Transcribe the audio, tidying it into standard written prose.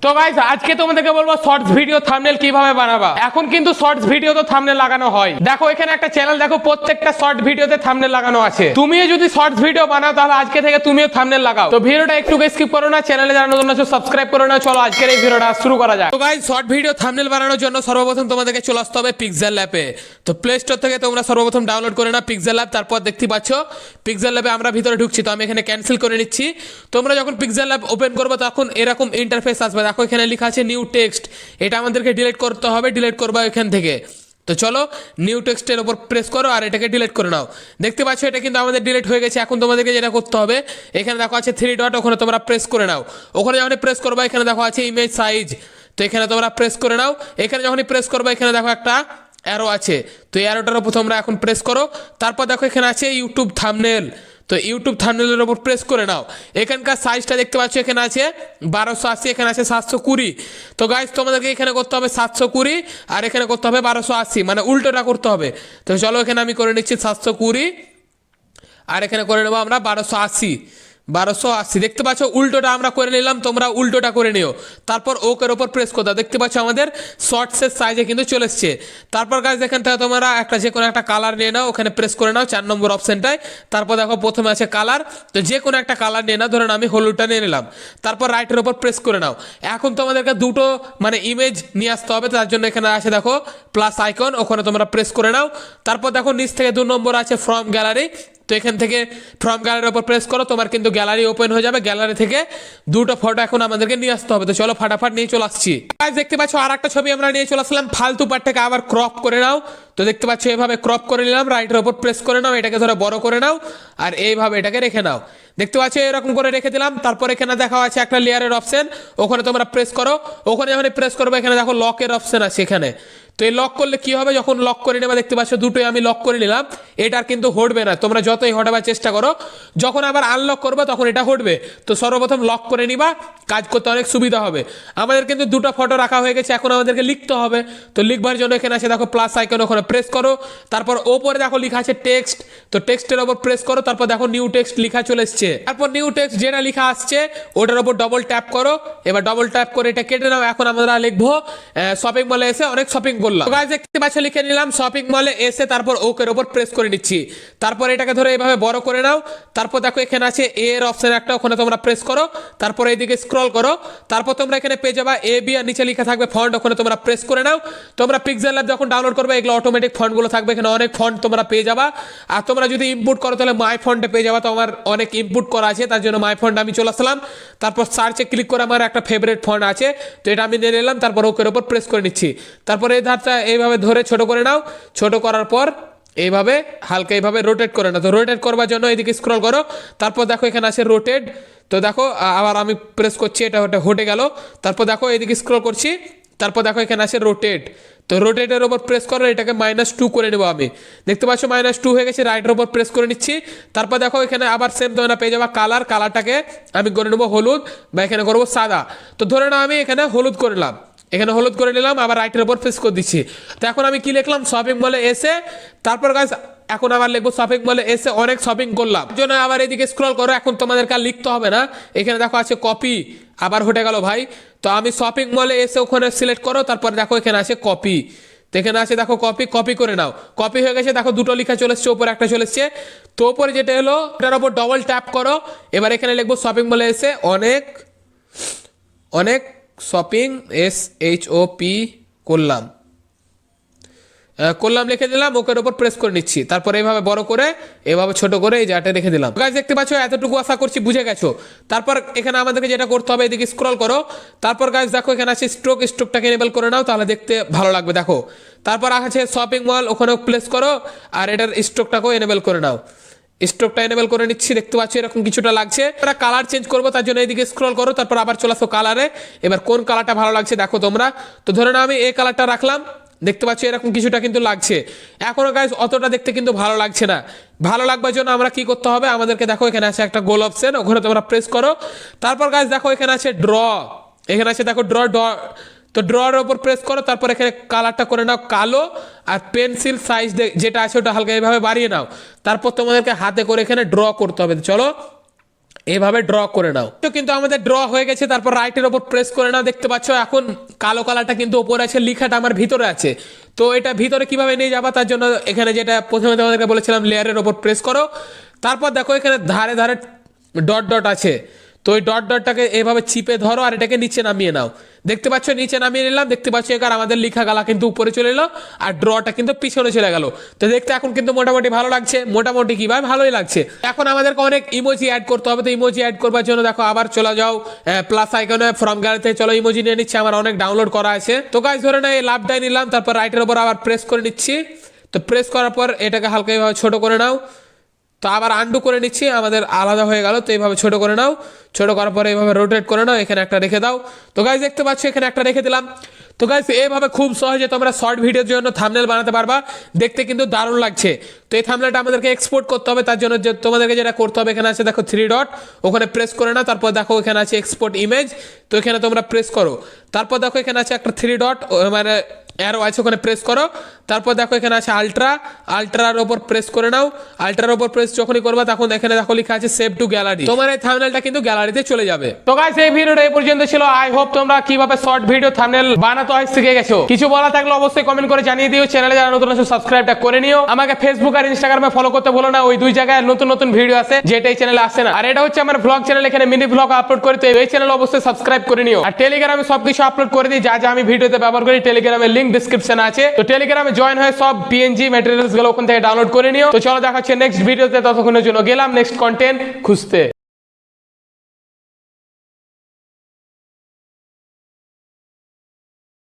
তো গাইস আজকে তোমাদেরকে বলবো শর্টস ভিডিও থাম্বনেল কিভাবে বানাবা। এখন কিন্তু শর্টস ভিডিও তো থাম্বনেল লাগানো হয়। দেখো এখানে একটা চ্যানেল, দেখো প্রত্যেকটা শর্ট ভিডিওতে থাম্বনেল লাগানো আছে। তুমিও যদি শর্টস ভিডিও বানাও তাহলে আজকে থেকে তুমিও থাম্বনেল লাগাও। তো ভিডিওটা একটু স্কিপ করো না, চ্যানেলে যারা নতুন আছো সাবস্ক্রাইব করো না। চলো আজকের এই ভিডিওটা শুরু করা যাক। তো গাইস শর্ট ভিডিও থাম্বনেল বানানোর জন্য সর্বপ্রথম তোমাদেরকে চলে আসতে হবে পিক্সেল ল্যাবে। তো প্লে স্টোর থেকে তোমরা সর্বপ্রথম ডাউনলোড করে নাও পিক্সেল ল্যাব। তারপর দেখতে পাচ্ছ পিক্সেল ল্যাবে আমরা ভিতরে ঢুকছি। তো আমি এখানে ক্যান্সেল করে নিচ্ছি। তোমরা যখন পিক্সেল ল্যাব ওপেন করবে তখন এরকম ইন্টারফেস আসবে। দেখো এখানে লেখা আছে নিউ টেক্সট, এটা আমাদেরকে ডিলিট করতে হবে। ডিলিট করবো এখান থেকে। তো চলো নিউ টেক্সটের উপর প্রেস করো আর এটাকে ডিলিট করে নাও। দেখতে পাচ্ছ এটা কিন্তু আমাদের ডিলিট হয়ে গেছে। এখন তোমাদেরকে যেটা করতে হবে, এখানে দেখো আছে থ্রি ডট, ওখানে তোমরা প্রেস করে নাও। ওখানে যখন প্রেস করবো এখানে দেখো আছে ইমেজ সাইজ, তো এখানে তোমরা প্রেস করে নাও। এখানে যখনই প্রেস করবো এখানে দেখো একটা অ্যারো আছে, তো অ্যারোটার উপর তোমরা এখন প্রেস করো। তারপর দেখো এখানে আছে ইউটিউব থাম্বনেল, তো ইউটিউব থাম্বনেলের উপর প্রেস করে নাও। এখানকার সাইজটা দেখতে পাচ্ছ এখানে আছে 1280, এখানে আছে 720। তো গাইস তোমাদেরকে এখানে করতে হবে 720 আর এখানে করতে হবে 1280, মানে উল্টোটা করতে হবে। তো চলো এখানে আমি করে নিচ্ছি 720 আর এখানে করে নেবো আমরা 1280। দেখতে পাচ্ছ উল্টোটা আমরা করে নিলাম, তোমরা উল্টোটা করে নিও। তারপর ওকের ওপর প্রেস করতে দেখতে পাচ্ছ আমাদের শর্টসের সাইজে কিন্তু চলে এসছে। তারপর গাইস এখান থেকে তোমরা একটা যে কোনো একটা কালার নিয়ে নাও, ওখানে প্রেস করে নাও 4 নম্বর অপশনটায়। তারপর দেখো প্রথমে আছে কালার, তো যে কোনো একটা কালার নিয়ে নাও, ধরুন আমি হলুদটা নিয়ে নিলাম। তারপর রাইটের ওপর প্রেস করে নাও। এখন তোমাদেরকে দুটো মানে ইমেজ নিয়ে আসতে হবে, তার জন্য এখানে আছে দেখো প্লাস আইকন, ওখানে তোমরা প্রেস করে নাও। তারপর দেখো নিচ থেকে 2 নম্বর আছে ফ্রম গ্যালারি, তো এখান থেকে ফ্রম গ্যালারির উপর প্রেস করো, তোমার কিন্তু গ্যালারি ওপেন হয়ে যাবে। গ্যালারি থেকে দুটো ফটো এখন আমাদেরকে নিয়ে আসতে হবে। তো চলো ফাটাফাট নিয়ে চলে আসছি। দেখতে পাচ্ছ আর একটা ছবি আমরা নিয়ে চলে আসলাম। ফালতু পার্টটাকে আবার ক্রপ করে নাও। তো দেখতে পাচ্ছ এভাবে ক্রপ করে নিলাম, রাইটের ওপর প্রেস করে নাও, এটাকে ধরে বড় করে নাও আর এইভাবে এটাকে রেখে নাও। দেখতে পাচ্ছ এরকম করে রেখে দিলাম। তারপর এখানে দেখা আছে একটা লেয়ারের অপশন, ওখানে তোমরা প্রেস করো। ওখানে যখন প্রেস করবে এখানে দেখো লকের অপশন আছে এখানে। তো এই লক করলে কি হবে, যখন লক করে নেবা দেখতে পাচ্ছ দুটোই আমি লক করে নিলাম, এটার কিন্তু হটবে না। তোমরা যতই হটাবার চেষ্টা করো, যখন আবার আনলক করবে তখন এটা হটবে। তো সর্বপ্রথম লক করে নিবা, কাজ করতে অনেক সুবিধা হবে। আমাদের কিন্তু দুটো ফটো রাখা হয়ে গেছে, এখন আমাদেরকে লিখতে হবে। তো লিখবার জন্য এখানে আছে দেখো প্লাস আইকন, ওখানে প্রেস করো। তারপর ওপরে দেখো লেখা আছে টেক্সট, তো টেক্সটের ওপর প্রেস করো। তারপর দেখো নিউ টেক্সট লেখা চলে এসছে। তারপর নিউ টেক্সট যেটা লেখা আসছে ওটার উপর ডবল ট্যাপ করো। এবার ডবল ট্যাপ করে এটা কেটে নাও। এখন আমরা লিখবো শপিং মলে এসে অনেক শপিং করলাম। দেখতে পাচ্ছ লিখে নিলাম শপিং মলে এসে, তারপর ওকের ওপর প্রেস করে নিচ্ছি। তারপর এটাকে ধরে এইভাবে বড় করে নাও। তারপর দেখো এখানে আছে এর অপশন একটা, ওখানে তোমরা প্রেস করো। তারপর এইদিকে স্ক্রল করো। তারপর তোমরা এখানে পেয়ে যাবা এ বি আর নিচে লেখা থাকবে ফন্ট, ওখানে তোমরা প্রেস করে নাও। তোমরা পিক্সেল ল্যাব যখন ডাউনলোড করবে এগুলো অটোমেটিক ফন্টগুলো থাকবে, এখানে অনেক ফন্ট তোমরা পেয়ে যাবা। আর তোমরা যদি ইনপুট করো তাহলে মাই ফন্টে পেয়ে যাবা। তো আমার অনেক ইনপুট করা আছে, তার জন্য মাই ফন্ট আমি চলে আসলাম। তারপর সার্চে ক্লিক করে আমার একটা ফেভারিট ফন্ট আছে, তো এটা আমি নিয়ে নিলাম। তারপর ওকের ওপর প্রেস করে নিচ্ছি। তারপর এই ধারটা এইভাবে ধরে ছোট করে নাও। ছোট করার পর এইভাবে হালকা এইভাবে রোটেট করে নাও। তো রোটেট করবার জন্য এইদিকে স্ক্রল করো। তারপর দেখো এখানে আছে রোটেট, তো দেখো আবার আমি প্রেস করছি, এটা ওটা হটে গেল। তারপর দেখো এইদিকে স্ক্রল করছি। তারপর দেখো এখানে আছে রোটেট, তো রোটেটের ওপর প্রেস করো, এটাকে -2 করে নেবো আমি। দেখতে পাচ্ছ -2 হয়ে গেছে, রাইটের ওপর প্রেস করে নিচ্ছি। তারপর দেখো এখানে আবার সেম তোমরা পেয়ে যাবা কালার, কালারটাকে আমি করে নেবো হলুদ বা এখানে করবো সাদা। তো ধরে নাও আমি এখানে হলুদ করলাম, এখানে হলুদ করে নিলাম, আবার রাইটের উপর প্রেস করে দিচ্ছি। তো এখন আমি কি লিখলাম, শপিং মলে এসে। তারপর গাইস এখন আবার লিখবো শপিং মলে এসে অনেক শপিং করলাম, জন্য আবার এদিকে স্ক্রল করো। এখন তোমাদেরকে আর লিখতে হবে না, এখানে দেখো আছে কপি, আবার হটে গেল ভাই। তো আমি শপিং মলে এসে ওখানে সিলেক্ট করো। তারপর দেখো এখানে আছে কপি, তো এখানে আছে দেখো কপি, কপি করে নাও। কপি হয়ে গেছে, দেখো দুটো লেখা চলে এসছে, ওপরে একটা চলে এসছে। তো ওপরে যেটা হলো এটার ওপর ডবল ট্যাপ করো। এবার এখানে লিখবো শপিং মলে এসে অনেক অনেক শপিং SHOP করলাম লিখে দিলাম। ওকের ওপর প্রেস করে নিচ্ছি। তারপর এইভাবে বড় করে এভাবে ছোট করে এই জায়গাটা রেখে দিলাম। গাইস দেখতে পাচ্ছ এতটুকু আশা করছি বুঝে গেছো। তারপর এখানে আমাদেরকে যেটা করতে হবে, এদিকে স্ক্রল করো। তারপর গাইস দেখো এখানে আছে স্ট্রোকটাকে এনেবল করে নাও, তাহলে দেখতে ভালো লাগবে দেখো। তারপর আছে শপিং মল, ওখানেও প্লেস করো আর এটার স্ট্রোকটাকেও এনেবল করে নাও। স্ট্রোকটা এনেবল করে নিচ্ছি। দেখতে পাচ্ছ এরকম কিছুটা লাগছে। এবার কালার চেঞ্জ করবো, তার জন্য এইদিকে স্ক্রল করো। তারপর আবার চলে আসো কালারে। এবার কোন কালারটা ভালো লাগছে দেখো তোমরা। তো ধরে নাও আমি এই কালারটা রাখলাম। দেখতে পাচ্ছ এরকম কিছুটা কিন্তু লাগছে। এখনো গাইস অতটা দেখতে কিন্তু ভালো লাগছে না। ভালো লাগবার জন্য আমরা কি করতে হবে, আমাদেরকে দেখো এখানে আছে একটা গোল অপশন, ওখানে তোমরা প্রেস করো। তারপর গাইস দেখো এখানে আছে ড্র, এখানে আছে দেখো ড্র। তো ড্রর ওপর প্রেস করো। তারপর এখানে কালারটা করে নাও কালো, আর পেন্সিল সাইজ যেটা আছে ওটা হালকা এইভাবে বাড়িয়ে নাও। তারপর তোমাদেরকে হাতে করে এখানে ড্র করতে হবে। চলো এইভাবে ড্র করে নাও। তো কিন্তু আমাদের ড্র হয়ে গেছে, তারপর রাইটের ওপর প্রেস করে নাও। দেখতে পাচ্ছ এখন কালো কালারটা কিন্তু ওপরে আছে, লেখাটা আমার ভিতরে আছে। তো এটা ভিতরে কিভাবে নিয়ে যাবা, তার জন্য এখানে যেটা প্রথমে তোমাদেরকে বলেছিলাম লেয়ারের ওপর প্রেস করো। তারপর দেখো এখানে ধারে ধারে ডট ডট আছে, তো ওই ডট ডটটাকে এভাবে চিপে ধরো আর এটাকে নিচে নামিয়ে নাও। দেখতে পাচ্ছ নিচে নামিয়ে নিলাম। দেখতে পাচ্ছ এবার আমাদের লেখা গালা কিন্তু উপরে চলে এলো আর ড্রটা কিন্তু পিছনে চলে গেল। তো দেখতে এখন কিন্তু মোটামুটি ভালো লাগছে, মোটামুটি কি ভাই ভালোই লাগছে। এখন আমাদেরকে অনেক ইমোজি অ্যাড করতে হবে। তো ইমোজি অ্যাড করবার জন্য দেখো আবার চলে যাও প্লাস আইকনে, ফ্রম গ্যালারিতে চলো ইমোজি নিয়ে নিচ্ছে, আমার অনেক ডাউনলোড করা আছে। তো গাইস ধরে না এই লাভটাই নিলাম, তারপর রাইটের ওপর আবার প্রেস করে নিচ্ছি। তো প্রেস করার পর এটাকে হালকা এইভাবে ছোট করে নাও। তো আবার আন্ডু করে নিচ্ছি, আমাদের আলাদা হয়ে গেল। তো এইভাবে ছোট করে নাও, ছোট করার পরে এইভাবে রোটেট করে নাও, এখানে একটা রেখে দাও। তো গাইজ দেখতে পাচ্ছ এখানে একটা রেখে দিলাম। তো গাইজ এইভাবে খুব সহজে তোমরা শর্ট ভিডিওর জন্য থাম্বনেল বানাতে পারবা, দেখতে কিন্তু দারুণ লাগছে। তো এই থাম্বনেলটা আমাদেরকে এক্সপোর্ট করতে হবে, তার জন্য তোমাদেরকে যেটা করতে হবে এখানে আছে দেখো 3 ডট, ওখানে প্রেস করে নাও। তারপর দেখো এখানে আছে এক্সপোর্ট ইমেজ, তো এখানে তোমরা প্রেস করো। তারপর দেখো এখানে আছে একটা 3 ডট, মানে অ্যারো আছে, ওখানে প্রেস করো। তারপর দেখো এখানে আছে আলট্রা, আলট্রার ওপর প্রেস করে নাও। আলট্রার ওপর প্রেস যখনই করবা তখন এখানে দেখো লেখা আছে সেভ টু গ্যালারি, তোমার এই থাম্বনেলটা কিন্তু গ্যালারিতে চলে যাবে। তো গাইস এই ভিডিওটা এই পর্যন্ত ছিল। আই হোপ তোমরা কিভাবে শর্ট ভিডিও থাম্বনেল বানাতে হয় শিখে গেছো। কিছু বলা থাকলে অবশ্যই কমেন্ট করে জানিয়ে দিও। চ্যানেলে যারা নতুন আছে সাবস্ক্রাইবটা করে নিও। আমাকে ফেসবুক আর ইনস্টাগ্রামে ফলো করতে ভুলো না, ওই দুই জায়গায় নতুন নতুন ভিডিও আছে যেটা এই চ্যানেলে আসে না। আর এটা হচ্ছে আমার ব্লগ চ্যানেল, এখানে মিনি ব্লগ আপলোড করি, তো এই চ্যানেল অবশ্যই সাবস্ক্রাইব করে নিও। আর টেলিগ্রামে সবকিছু আপলোড করে দিই, যা যা আমি ভিডিওতে ব্যবহার করি টেলিগ্রামের লিংক ডেসক্রিপশনে আছে। তো টেলিগ্রামে জয়েন হয়ে সব পিএনজি ম্যাটেরিয়ালস গুলো ওখান থেকে ডাউনলোড করে নিও। তো চলো দেখা হচ্ছে নেক্সট ভিডিওতে, ততক্ষণের জন্য গেলাম নেক্সট কন্টেন্ট খুঁজতে।